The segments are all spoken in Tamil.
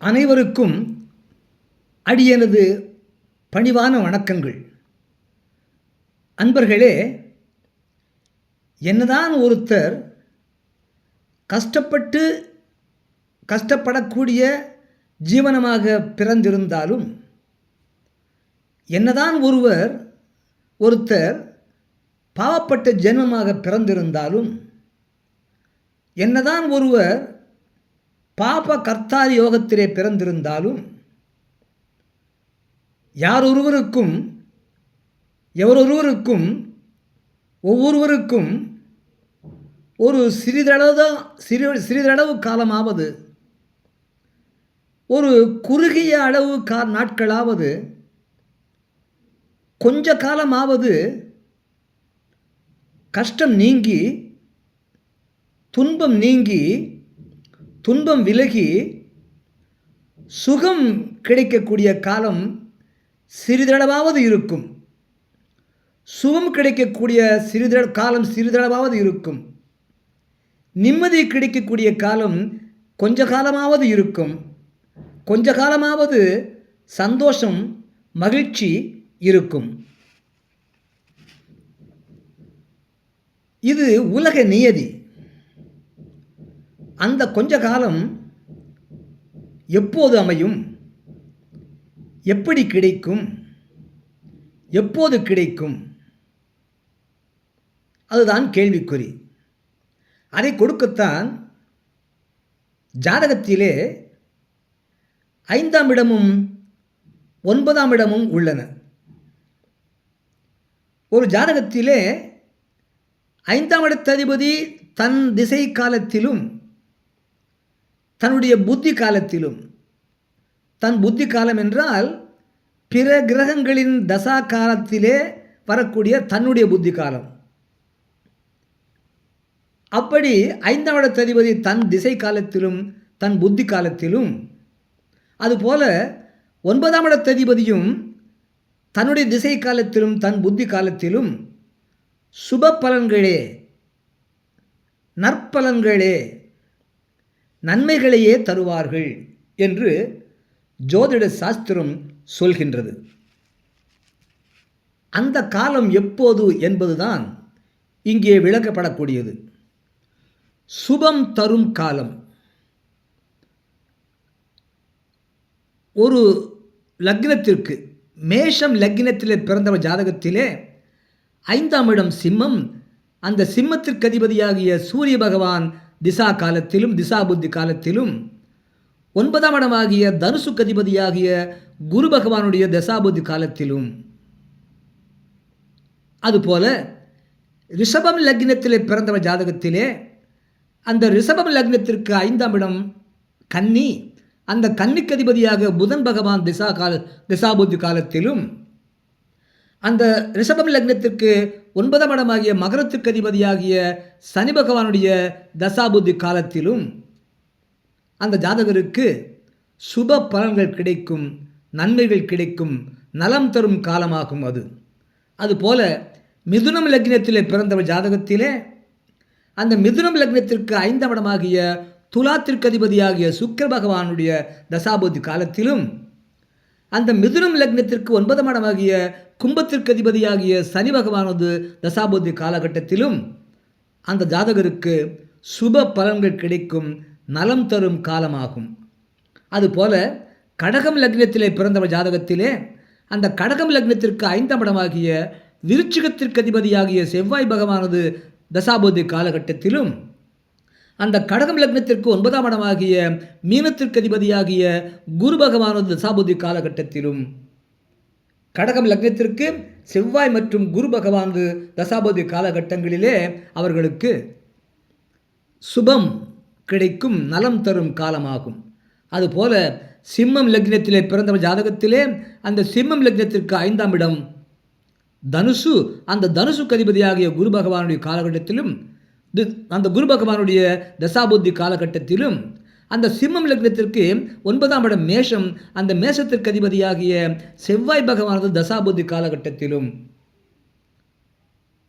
அனைவருக்கும் அடியனது பணிவான வணக்கங்கள். அன்பர்களே, என்னதான் ஒருத்தர் கஷ்டப்படக்கூடிய ஜீவனமாக பிறந்திருந்தாலும், என்னதான் ஒருத்தர் பாவப்பட்ட ஜென்மமாக பிறந்திருந்தாலும், என்னதான் ஒருவர் பாப கர்த்தாரி யோகத்திலே பிறந்திருந்தாலும், எவரொருவருக்கும் ஒவ்வொருவருக்கும் ஒரு சிறிதளவு காலமாவது, ஒரு குறுகிய அளவு நாட்களாவது, கொஞ்ச காலமாவது கஷ்டம் நீங்கி, துன்பம் விலகி சுகம் கிடைக்கக்கூடிய காலம் சிறிதளவாவது இருக்கும். சுகம் கிடைக்கக்கூடிய காலம் சிறிதளவாவது இருக்கும். நிம்மதி கிடைக்கக்கூடிய காலம் கொஞ்ச காலமாவது இருக்கும். கொஞ்ச காலமாவது சந்தோஷம், மகிழ்ச்சி இருக்கும். இது உலக நியதி. அந்த கொஞ்ச காலம் எப்போது அமையும், எப்படி கிடைக்கும், எப்போது கிடைக்கும், அதுதான் கேள்விக்குறி. அதை கொடுக்கத்தான் ஜாதகத்திலே 5ஆம் இடமும் 9ஆம் இடமும் உள்ளன. ஒரு ஜாதகத்திலே 5ஆம் இடத்ததிபதி தன் திசை காலத்திலும் தன்னுடைய புத்தி காலத்திலும், தன் புத்தி காலம் என்றால் பிற கிரகங்களின் தசா காலத்திலே வரக்கூடிய தன்னுடைய புத்தி காலம். அப்படி 5ஆம் இடத்ததிபதி தன் திசை காலத்திலும் தன் புத்தி காலத்திலும், அதுபோல 9ஆம் இடத்ததிபதியும் தன்னுடைய திசை காலத்திலும் தன் புத்தி காலத்திலும் சுப பலன்களே, நற்பலன்களே, நன்மைகளையே தருவார்கள் என்று ஜோதிட சாஸ்திரம் சொல்கின்றது. அந்த காலம் எப்போது என்பதுதான் இங்கே விளக்கப்படக்கூடியது. சுபம் தரும் காலம். ஒரு லக்னத்திற்கு, மேஷம் லக்னத்திலே பிறந்தவர் ஜாதகத்திலே 5ஆம் இடம் சிம்மம், அந்த சிம்மத்திற்கு அதிபதியாகிய சூரிய பகவான் திசா காலத்திலும் திசா புத்தி காலத்திலும், 9ஆம் இடமாகிய தனுசுக்கு அதிபதியாகிய குரு பகவானுடைய தசாபுத்தி காலத்திலும், அதுபோல ரிஷபம் லக்னத்திலே பிறந்தவர் ஜாதகத்திலே அந்த ரிஷபம் லக்னத்திற்கு 5ஆம் இடம் கன்னி, அந்த கன்னிக்கு அதிபதியாக புதன் பகவான் திசாபுத்தி காலத்திலும், அந்த ரிஷபம் லக்னத்திற்கு 9ஆம் இடமாகிய மகரத்திற்கு அதிபதியாகிய சனி பகவானுடைய தசாபுத்தி காலத்திலும் அந்த ஜாதகருக்கு சுப பலன்கள் கிடைக்கும், நன்மைகள் கிடைக்கும், நலம் தரும் காலமாகும் அது. அதுபோல மிதுனம் லக்னத்திலே பிறந்தவர் ஜாதகத்திலே அந்த மிதுனம் லக்னத்திற்கு 5ஆம் இடமாகிய துலாத்திற்கு அதிபதியாகிய சுக்கிர பகவானுடைய தசாபுத்தி காலத்திலும், அந்த மிதுனம் லக்னத்திற்கு 9ஆம் இடமாகிய கும்பத்திற்கு அதிபதியாகிய சனி பகவானது தசாபுத்தி காலகட்டத்திலும் அந்த ஜாதகருக்கு சுப பலன்கள் கிடைக்கும், நலம் தரும் காலமாகும். அதுபோல கடகம் லக்னத்திலே பிறந்தவர் ஜாதகத்திலே அந்த கடகம் லக்னத்திற்கு 5ஆம் இடமாகிய விருச்சிகத்திற்கு அதிபதியாகிய செவ்வாய் பகவானது தசாபுத்தி காலகட்டத்திலும், அந்த கடகம் லக்னத்திற்கு 9ஆம் இடமாகிய மீனத்திற்கு அதிபதியாகிய குரு பகவானது தசாபுத்தி காலகட்டத்திலும், கடகம் லக்னத்திற்கு செவ்வாய் மற்றும் குரு பகவானது தசாபுத்தி காலகட்டங்களிலே அவர்களுக்கு சுபம் கிடைக்கும், நலம் தரும் காலமாகும். அதுபோல சிம்மம் லக்னத்திலே பிறந்தவர் ஜாதகத்திலே அந்த சிம்மம் லக்னத்திற்கு 5ஆம் இடம் தனுசு, அந்த தனுசுக்கு அதிபதியாகிய குரு பகவானுடைய காலகட்டத்திலும், அந்த குரு பகவானுடைய தசாபுத்தி காலகட்டத்திலும், அந்த சிம்மம் லக்னத்திற்கு 9ஆம் இடம் மேஷம், அந்த மேஷத்திற்கு அதிபதியாகிய செவ்வாய் பகவானது தசாபுத்தி காலகட்டத்திலும்,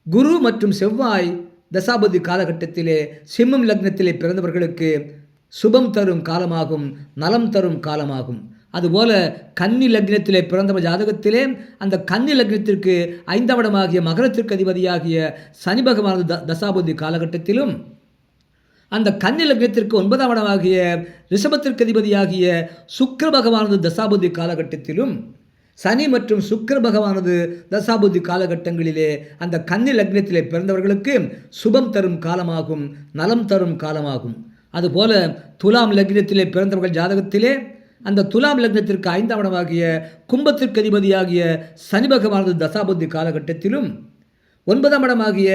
குரு மற்றும் செவ்வாய் தசாபதி காலகட்டத்திலே சிம்மம் லக்னத்திலே பிறந்தவர்களுக்கு சுபம் தரும் காலமாகும், நலம் தரும் காலமாகும். அதுபோல கன்னி லக்னத்திலே பிறந்தவர் ஜாதகத்திலே அந்த கன்னி லக்னத்திற்கு 5ஆம் இடமாகிய மகரத்திற்கு அதிபதியாகிய சனி பகவானது தசாபுத்தி காலகட்டத்திலும், அந்த கன்னி லக்னத்திற்கு 9ஆம் இடமாகிய ரிஷபத்திற்கு அதிபதியாகிய சுக்கிர பகவானது தசாபுத்தி காலகட்டத்திலும், சனி மற்றும் சுக்கிர பகவானது தசாபுத்தி காலகட்டங்களிலே அந்த கன்னி லக்னத்திலே பிறந்தவர்களுக்கு சுபம் தரும் காலமாகும், நலம் தரும் காலமாகும். அதுபோல துலாம் லக்னத்திலே பிறந்தவர்கள் ஜாதகத்திலே அந்த துலாம் லக்னத்திற்கு 5ஆம் இடமாகிய கும்பத்திற்கு அதிபதியாகிய சனி பகவானது தசாபுத்தி காலகட்டத்திலும், 9ஆம் இடமாகிய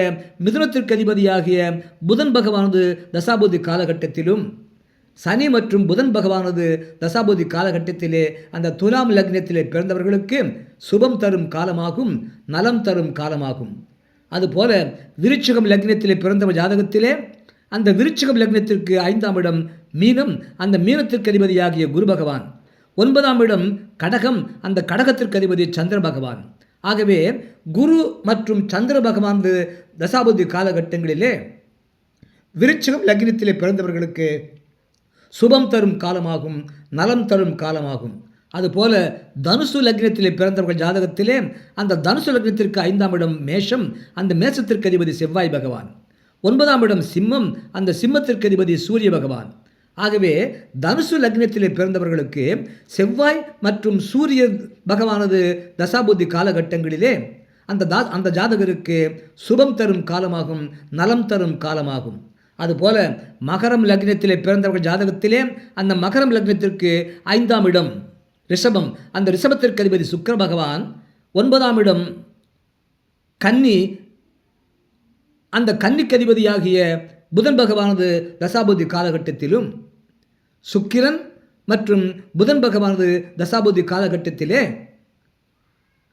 மிதுனத்திற்கு அதிபதியாகிய புதன் பகவானது தசாபுத்தி காலகட்டத்திலும், சனி மற்றும் புதன் பகவானது தசாபுத்தி காலகட்டத்திலே அந்த துலாம் லக்னத்திலே பிறந்தவர்களுக்கு சுபம் தரும் காலமாகும், நலம் தரும் காலமாகும். அதுபோல விருச்சிகம் லக்னத்திலே பிறந்தவர் ஜாதகத்திலே அந்த விருச்சிகம் லக்னத்திற்கு 5ஆம் இடம் மீனம், அந்த மீனத்திற்கு அதிபதியாகிய குரு பகவான், 9ஆம் இடம் கடகம், அந்த கடகத்திற்கு அதிபதி சந்திர பகவான். ஆகவே குரு மற்றும் சந்திர பகவான் தசாபுத்தி காலகட்டங்களிலே விருச்சிகம் லக்னத்திலே பிறந்தவர்களுக்கு சுபம் தரும் காலமாகும், நலம் தரும் காலமாகும். அதுபோல தனுசு லக்னத்திலே பிறந்தவர்கள் ஜாதகத்திலே அந்த தனுசு லக்னத்திற்கு 5ஆம் இடம் மேஷம், அந்த மேஷத்திற்கு அதிபதி செவ்வாய் பகவான், 9ஆம் இடம் சிம்மம், அந்த சிம்மத்திற்கு அதிபதி சூரிய பகவான். ஆகவே தனுசு லக்னத்திலே பிறந்தவர்களுக்கு செவ்வாய் மற்றும் சூரிய பகவானது தசாபுத்தி காலகட்டங்களிலே அந்த ஜாதகருக்கு சுபம் தரும் காலமாகும், நலம் தரும் காலமாகும். அதுபோல மகரம் லக்னத்திலே பிறந்தவர்கள் ஜாதகத்திலே அந்த மகரம் லக்னத்திற்கு 5ஆம் இடம் ரிஷபம், அந்த ரிஷபத்திற்கு அதிபதி சுக்கிர பகவான், 9ஆம் இடம் கன்னி, அந்த கன்னிக்கு அதிபதியாகிய புதன் பகவானது தசாபுத்தி காலகட்டத்திலும், சுக்கிரன் மற்றும் புதன் பகவானது தசாபுத்தி காலகட்டத்திலே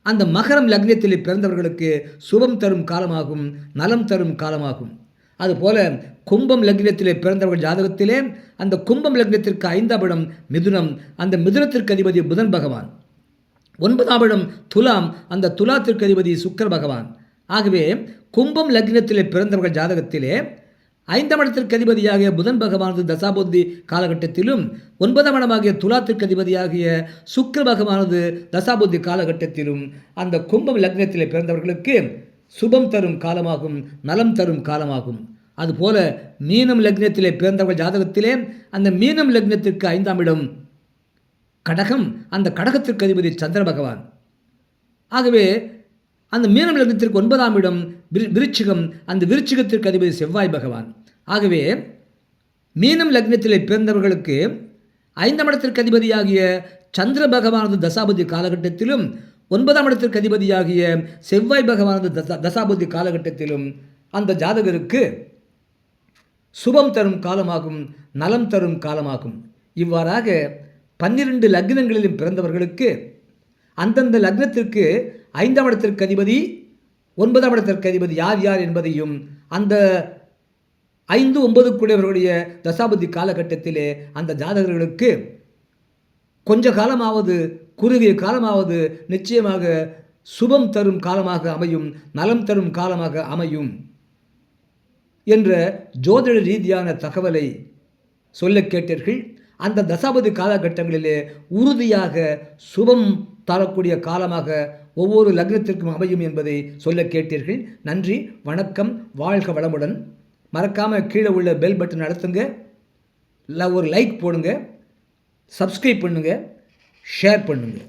அந்த மகரம் லக்னத்திலே பிறந்தவர்களுக்கு சுபம் தரும் காலமாகும், நலம் தரும் காலமாகும். அதுபோல கும்பம் லக்னத்திலே பிறந்தவர்கள் ஜாதகத்திலே அந்த கும்பம் லக்னத்திற்கு 5ஆம் இடம் மிதுனம், அந்த மிதுனத்திற்கு அதிபதி புதன் பகவான், 9ஆம் இடம் துலாம், அந்த துலாத்திற்கு அதிபதி சுக்கிர பகவான். ஆகவே கும்பம் லக்னத்திலே பிறந்தவர்கள் ஜாதகத்திலே 5ஆம் இடத்திற்கு அதிபதியாகிய புதன் பகவானது தசாபுத்தி காலகட்டத்திலும், 9ஆம் இடமாகிய துலாத்திற்கு அதிபதியாகிய சுக்கிர பகவானது தசாபுத்தி காலகட்டத்திலும் அந்த கும்பம் லக்னத்திலே பிறந்தவர்களுக்கு சுபம் தரும் காலமாகும், நலம் தரும் காலமாகும். அதுபோல மீனம் லக்னத்திலே பிறந்தவர்கள் ஜாதகத்திலே அந்த மீனம் லக்னத்திற்கு 5ஆம் இடம் கடகம், அந்த கடகத்திற்கு அதிபதி சந்திர பகவான். ஆகவே அந்த மீனம் லக்னத்திற்கு 9ஆம் இடம் விருச்சிகம், அந்த விருச்சிகத்திற்கு அதிபதி செவ்வாய் பகவான். ஆகவே மீனம் லக்னத்திலே பிறந்தவர்களுக்கு 5ஆம் இடத்திற்கு அதிபதியாகிய சந்திர பகவானது தசாபுத்தி காலகட்டத்திலும், 9ஆம் இடத்திற்கு அதிபதியாகிய செவ்வாய் பகவானது தசாபுத்தி காலகட்டத்திலும் அந்த ஜாதகருக்கு சுபம் தரும் காலமாகும், நலம் தரும் காலமாகும். இவ்வாறாக 12 லக்னங்களிலும் பிறந்தவர்களுக்கு அந்தந்த லக்னத்திற்கு 5ஆம் இடத்திற்கு அதிபதி, 9ஆம் இடத்திற்கு அதிபதி யார் யார் என்பதையும் அந்த 5, 9 கூடியவர்களுடைய தசாபுத்தி காலகட்டத்திலே அந்த ஜாதகர்களுக்கு கொஞ்ச காலமாவது குறுகிய காலமாவது நிச்சயமாக சுபம் தரும் காலமாக அமையும், நலம் தரும் காலமாக அமையும் என்ற ஜோதிட ரீதியான தகவலை சொல்ல கேட்டீர்கள். அந்த தசாபதி காலகட்டங்களிலே உறுதியாக சுபம் தரக்கூடிய காலமாக ஒவ்வொரு லக்னத்திற்கும் அமையும் என்பதை சொல்ல கேட்டீர்கள். நன்றி, வணக்கம், வாழ்க வளமுடன். மறக்காமல் கீழே உள்ள பெல் பட்டன் அழுத்துங்க, இல்லை ஒரு லைக் போடுங்க, சப்ஸ்கிரைப் பண்ணுங்கள், ஷேர் பண்ணுங்கள்.